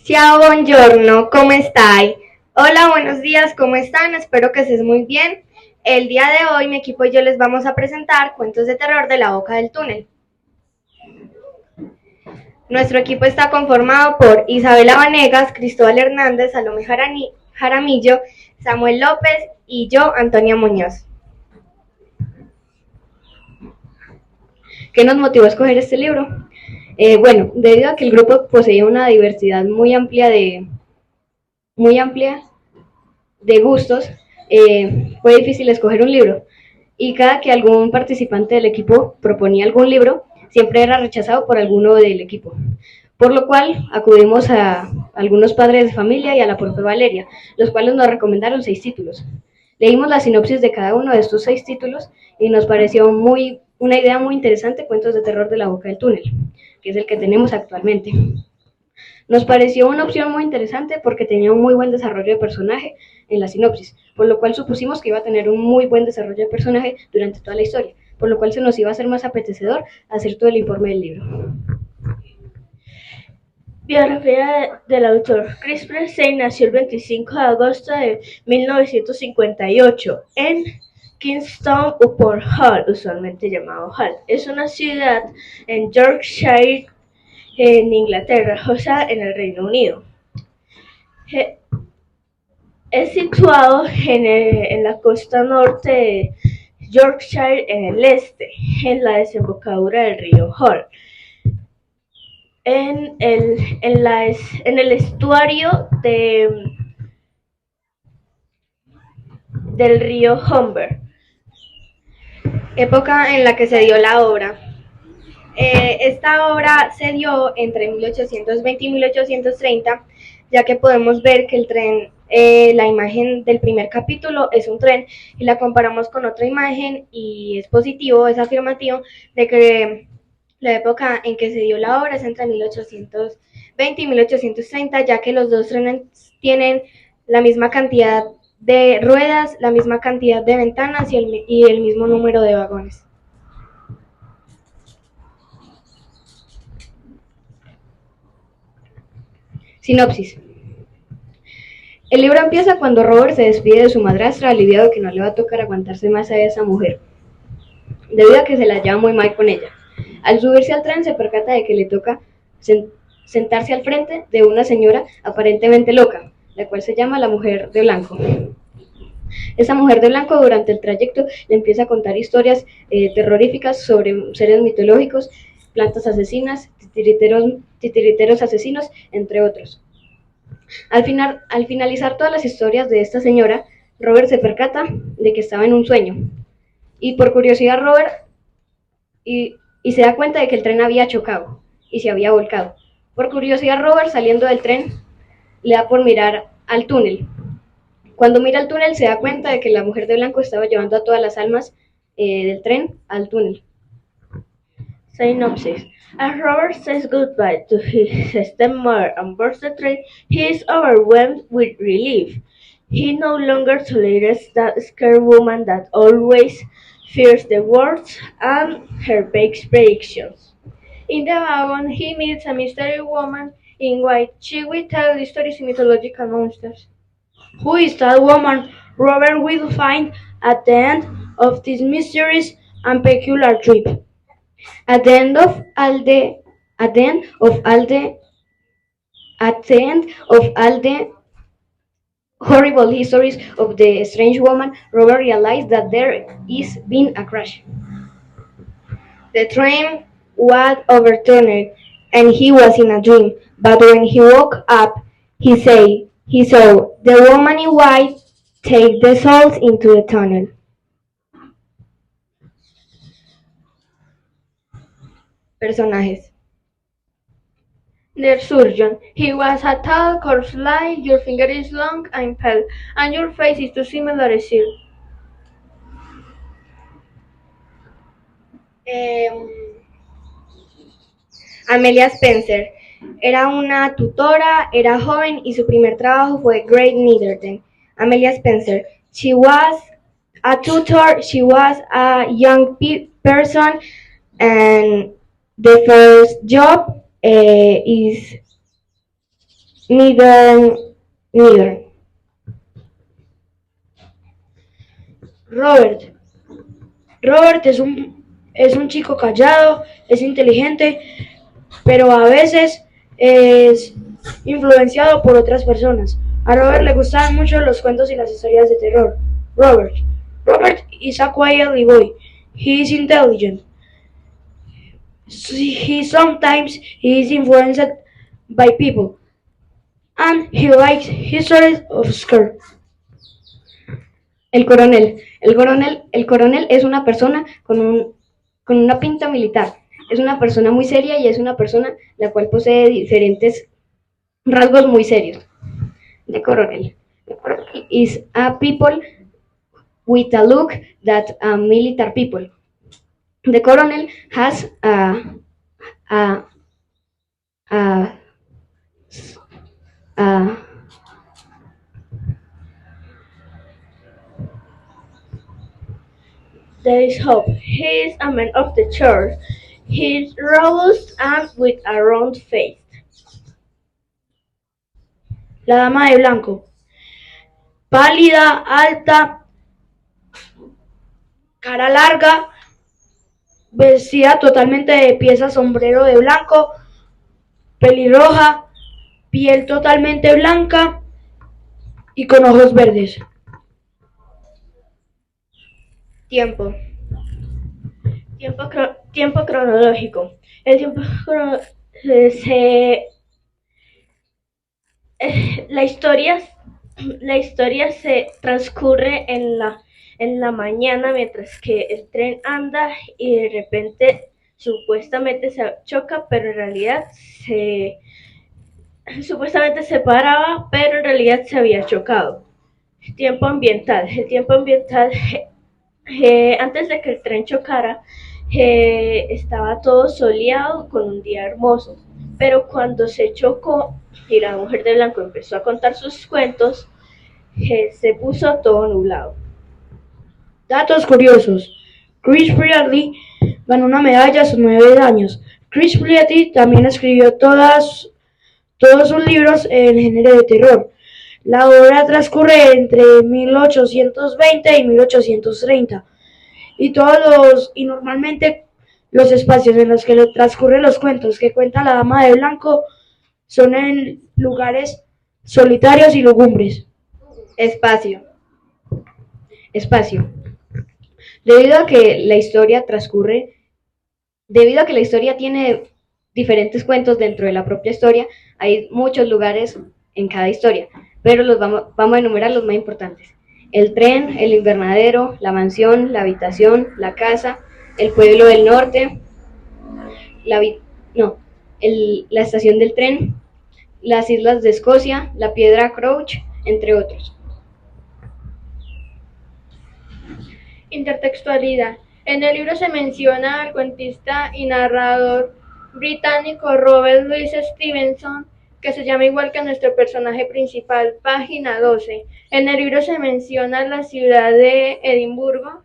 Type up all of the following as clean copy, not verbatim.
Ciao, buongiorno, ¿cómo estáis? Hola, buenos días, ¿cómo están? Espero que estés muy bien. El día de hoy mi equipo y yo les vamos a presentar cuentos de terror de la boca del túnel. Nuestro equipo está conformado por Isabela Vanegas, Cristóbal Hernández, Salomé Jaramillo, Samuel López y yo, Antonia Muñoz. ¿Qué nos motivó a escoger este libro? Bueno, debido a que el grupo poseía una diversidad muy amplia de gustos, fue difícil escoger un libro. Y cada que algún participante del equipo proponía algún libro, siempre era rechazado por alguno del equipo. Por lo cual acudimos a algunos padres de familia y a la profe Valeria, los cuales nos recomendaron 6 títulos. Leímos la sinopsis de cada uno de estos 6 títulos y nos pareció una idea muy interesante, Cuentos de terror de la boca del túnel, que es el que tenemos actualmente. Nos pareció una opción muy interesante porque tenía un muy buen desarrollo de personaje en la sinopsis, por lo cual supusimos que iba a tener un muy buen desarrollo de personaje durante toda la historia, por lo cual se nos iba a hacer más apetecedor hacer todo el informe del libro. Biografía del autor. Chris Presley nació el 25 de agosto de 1958 en Kingston upon Hull, usualmente llamado Hull. Es una ciudad en Yorkshire, en Inglaterra, o sea, en el Reino Unido. Es situado en la costa norte de Yorkshire, en el este, en la desembocadura del río Hull. En el estuario del río Humber. Época en la que se dio la obra. Esta obra se dio entre 1820 y 1830, ya que podemos ver que el tren, la imagen del primer capítulo es un tren y la comparamos con otra imagen y es positivo, es afirmativo de que la época en que se dio la obra es entre 1820 y 1830, ya que los dos trenes tienen la misma cantidad de ruedas, la misma cantidad de ventanas y el mismo número de vagones. Sinopsis. El libro empieza cuando Robert se despide de su madrastra, aliviado de que no le va a tocar aguantarse más a esa mujer, debido a que se la lleva muy mal con ella. Al subirse al tren se percata de que le toca sentarse al frente de una señora aparentemente loca, la cual se llama la mujer de blanco. Esa mujer de blanco durante el trayecto le empieza a contar historias terroríficas sobre seres mitológicos, plantas asesinas, titiriteros asesinos, entre otros. Al finalizar todas las historias de esta señora, Robert se percata de que estaba en un sueño. Y por curiosidad y se da cuenta de que el tren había chocado y se había volcado. Por curiosidad Robert, saliendo del tren, le da por mirar al túnel. Cuando mira al túnel se da cuenta de que la mujer de blanco estaba llevando a todas las almas del tren al túnel. Synopsis. As Robert says goodbye to his stepmother and boards the train, he is overwhelmed with relief. He no longer tolerates that scared woman that always fears the words and her vague predictions. In the wagon, he meets a mysterious woman in white. She will tell stories of mythological monsters. Who is that woman? Robert will find at the end of this mysterious and peculiar trip. At the end of all the at the end of all the at the end of all the horrible histories of the strange woman, Robert realized that there is been a crash. The train was overturned and he was in a dream, but when he woke up, he saw the woman in white take the souls into the tunnel. Personajes. The surgeon. He was a tall, corpse-like, your finger is long and pale, and your face is too similar to seal. Amelia Spencer era una tutora, era joven y su primer trabajo fue Great Netherton. Amelia Spencer. She was a tutor, she was a young person, and the first job is Neither, neither. Robert. Robert es un chico callado, es inteligente, pero a veces es influenciado por otras personas. A Robert le gustan mucho los cuentos y las historias de terror. Robert. Robert is a quiet boy. He is intelligent. He is influenced by people. And he likes histories of scare. El coronel. El coronel es una persona con una pinta militar. Es una persona muy seria y es una persona la cual posee diferentes rasgos muy serios. The coronel. The coronel is a people with a look that a military people. The coronel has a, a, a There is hope. He is a man of the church. He is robust and with a round face. La dama de blanco. Pálida, alta, cara larga, vestida totalmente de pieza, sombrero de blanco, pelirroja, piel totalmente blanca y con ojos verdes. tiempo. Tiempo cronológico. El tiempo se la historia se transcurre en la mañana mientras que el tren anda y de repente supuestamente se choca, pero en realidad supuestamente se paraba, pero en realidad se había chocado. Tiempo ambiental. El tiempo ambiental, antes de que el tren chocara, estaba todo soleado con un día hermoso. Pero cuando se chocó y la mujer de blanco empezó a contar sus cuentos, se puso todo nublado. Datos curiosos. Chris Bradley ganó una medalla a sus 9 años. Chris Bradley también escribió todos sus libros en género de terror. La obra transcurre entre 1820 y 1830 y normalmente los espacios en los que transcurren los cuentos que cuenta la dama de blanco son en lugares solitarios y lúgubres. Espacio. Espacio. Debido a que la historia tiene diferentes cuentos dentro de la propia historia, hay muchos lugares en cada historia, pero vamos a enumerar los más importantes. El tren, el invernadero, la mansión, la habitación, la casa, el pueblo del norte, la, no, la estación del tren, las islas de Escocia, la piedra Crouch, entre otros. Intertextualidad. En el libro se menciona al cuentista y narrador británico Robert Louis Stevenson, que se llama igual que nuestro personaje principal, página 12. En el libro se menciona la ciudad de Edimburgo,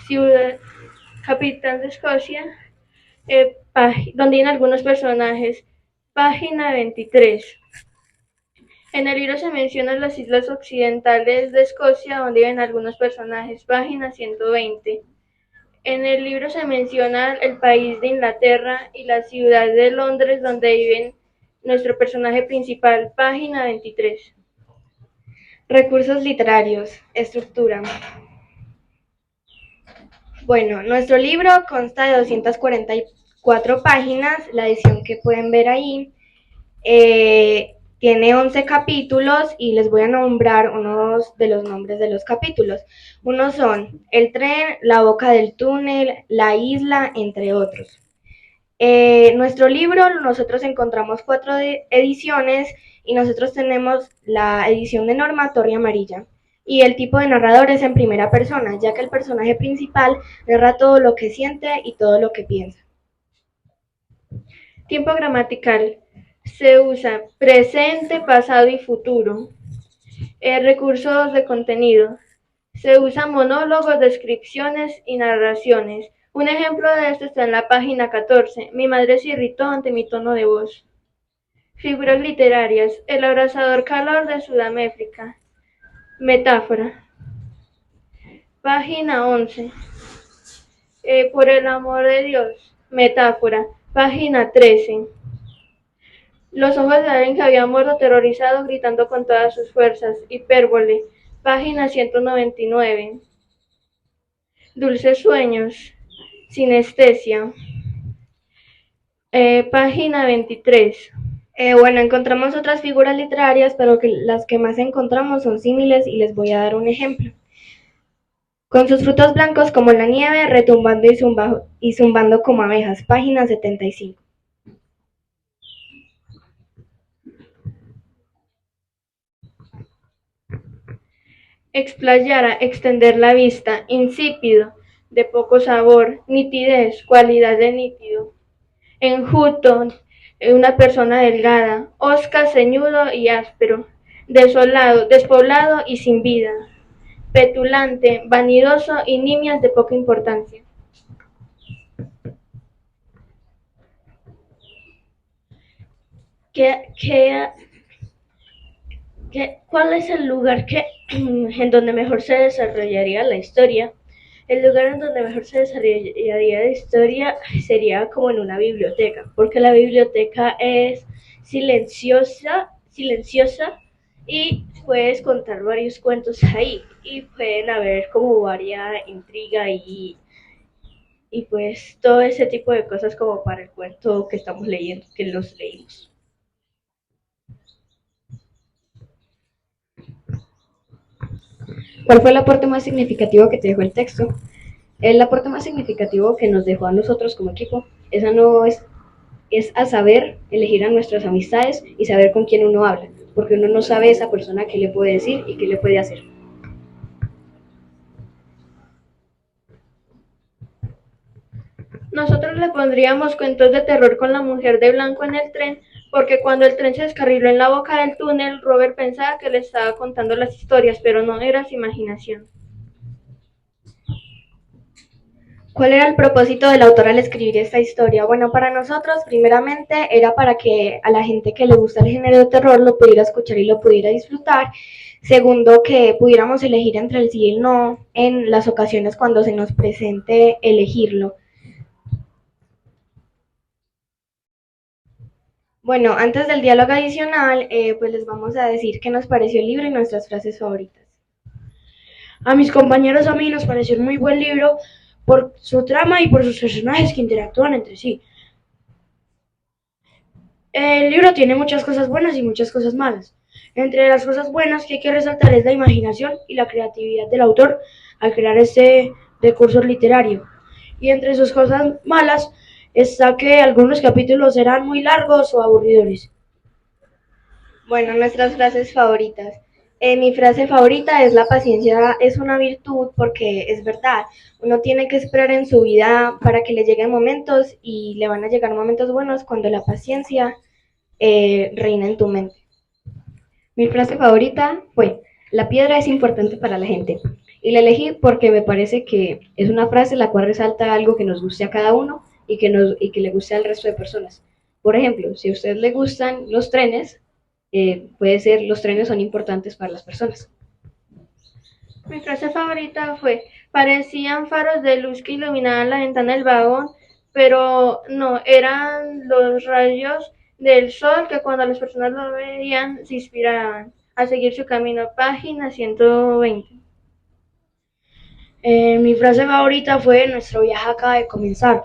ciudad capital de Escocia, donde hay algunos personajes, página 23. En el libro se mencionan las islas occidentales de Escocia, donde viven algunos personajes, página 120. En el libro se menciona el país de Inglaterra y la ciudad de Londres, donde viven nuestro personaje principal, página 23. Recursos literarios. Estructura. Bueno, nuestro libro consta de 244 páginas, la edición que pueden ver ahí. Tiene 11 capítulos y les voy a nombrar unos de los nombres de los capítulos. Unos son el tren, la boca del túnel, la isla, entre otros. Nuestro libro, nosotros encontramos 4 ediciones y nosotros tenemos la edición de Norma Torre Amarilla. Y el tipo de narrador es en primera persona, ya que el personaje principal narra todo lo que siente y todo lo que piensa. Tiempo gramatical. Se usa presente, pasado y futuro. Recursos de contenido. Se usan monólogos, descripciones y narraciones. Un ejemplo de esto está en la página 14. Mi madre se irritó ante mi tono de voz. Figuras literarias. El abrasador calor de Sudáfrica. Metáfora. Página 11. Por el amor de Dios. Metáfora. Página 13. Los ojos de alguien que había muerto aterrorizado gritando con todas sus fuerzas. Hipérbole. Página 199. Dulces sueños. Sinestesia. Página 23. Bueno, encontramos otras figuras literarias, pero las que más encontramos son símiles y les voy a dar un ejemplo. Con sus frutos blancos como la nieve, retumbando y zumbando como abejas. Página 75. Explayar, extender la vista. Insípido, de poco sabor. Nitidez, cualidad de nítido. Enjuto, una persona delgada. Osca, ceñudo y áspero. Desolado, despoblado y sin vida. Petulante, vanidoso y nimias de poca importancia. ¿Cuál es el lugar en donde mejor se desarrollaría la historia? El lugar en donde mejor se desarrollaría la historia sería como en una biblioteca, porque la biblioteca es silenciosa y puedes contar varios cuentos ahí y pueden haber como varias intriga y pues todo ese tipo de cosas como para el cuento que estamos leyendo, que los leímos. ¿Cuál fue el aporte más significativo que te dejó el texto? El aporte más significativo que nos dejó a nosotros como equipo es a saber elegir a nuestras amistades y saber con quién uno habla, porque uno no sabe esa persona qué le puede decir y qué le puede hacer. Nosotros le pondríamos cuentos de terror con la mujer de blanco en el tren, porque cuando el tren se descarriló en la boca del túnel, Robert pensaba que le estaba contando las historias, pero no era su imaginación. ¿Cuál era el propósito del autor al escribir esta historia? Bueno, para nosotros, primeramente, era para que a la gente que le gusta el género de terror lo pudiera escuchar y lo pudiera disfrutar. Segundo, que pudiéramos elegir entre el sí y el no en las ocasiones cuando se nos presente elegirlo. Bueno, antes del diálogo adicional, pues les vamos a decir qué nos pareció el libro y nuestras frases favoritas. A mis compañeros a mí nos pareció un muy buen libro por su trama y por sus personajes que interactúan entre sí. El libro tiene muchas cosas buenas y muchas cosas malas. Entre las cosas buenas que hay que resaltar es la imaginación y la creatividad del autor al crear este recurso literario. Y entre sus cosas malas está que algunos capítulos eran muy largos o aburridores. Bueno, nuestras frases favoritas. Mi frase favorita es: la paciencia es una virtud, porque es verdad, uno tiene que esperar en su vida para que le lleguen momentos y le van a llegar momentos buenos cuando la paciencia reina en tu mente. Mi frase favorita fue: la piedra es importante para la gente, y la elegí porque me parece que es una frase la cual resalta algo que nos guste a cada uno y que le guste al resto de personas. Por ejemplo, si a usted le gustan los trenes, puede ser: los trenes son importantes para las personas. Mi frase favorita fue: parecían faros de luz que iluminaban la ventana del vagón, pero no, eran los rayos del sol que cuando las personas lo veían se inspiraban a seguir su camino. Página 120. Mi frase favorita fue: nuestro viaje acaba de comenzar.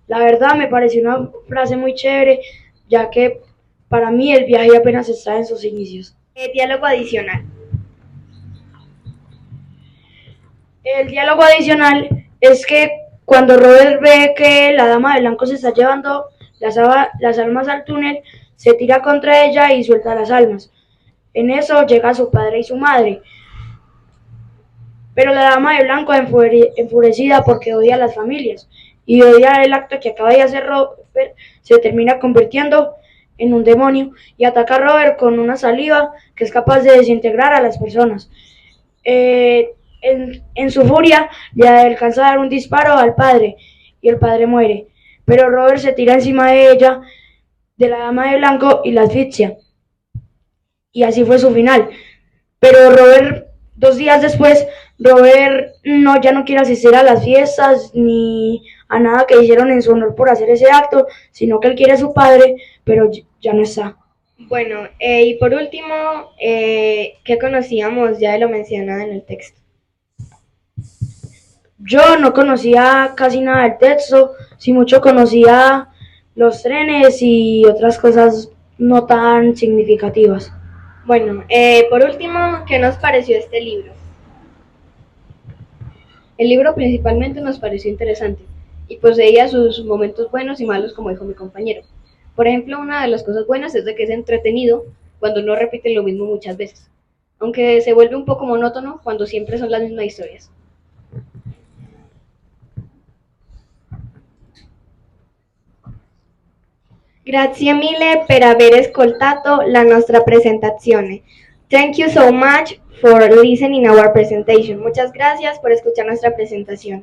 La verdad me pareció una frase muy chévere, ya que para mí el viaje apenas está en sus inicios. Diálogo adicional. El diálogo adicional es que cuando Robert ve que la dama de blanco se está llevando las almas al túnel, se tira contra ella y suelta las almas. En eso llega su padre y su madre. Pero la dama de blanco, enfurecida porque odia a las familias y odia el acto que acaba de hacer Robert, se termina convirtiendo en un demonio y ataca a Robert con una saliva que es capaz de desintegrar a las personas. En su furia le alcanza a dar un disparo al padre y el padre muere, pero Robert se tira encima de ella de la Dama de Blanco y la asfixia. Y así fue su final. Pero Robert, 2 días después, Robert ya no quiere asistir a las fiestas ni a nada que hicieron en su honor por hacer ese acto, sino que él quiere a su padre, pero ya no está. Bueno, y por último, ¿qué conocíamos? Ya lo mencionado en el texto. Yo no conocía casi nada del texto, si mucho conocía los trenes y otras cosas no tan significativas. Bueno, por último, ¿qué nos pareció este libro? El libro principalmente nos pareció interesante y poseía sus momentos buenos y malos, como dijo mi compañero. Por ejemplo, una de las cosas buenas es de que es entretenido cuando no repiten lo mismo muchas veces, aunque se vuelve un poco monótono cuando siempre son las mismas historias. Grazie mille per aver ascoltato la nostra presentazione. Thank you so much for listening our presentation. Muchas gracias por escuchar nuestra presentación.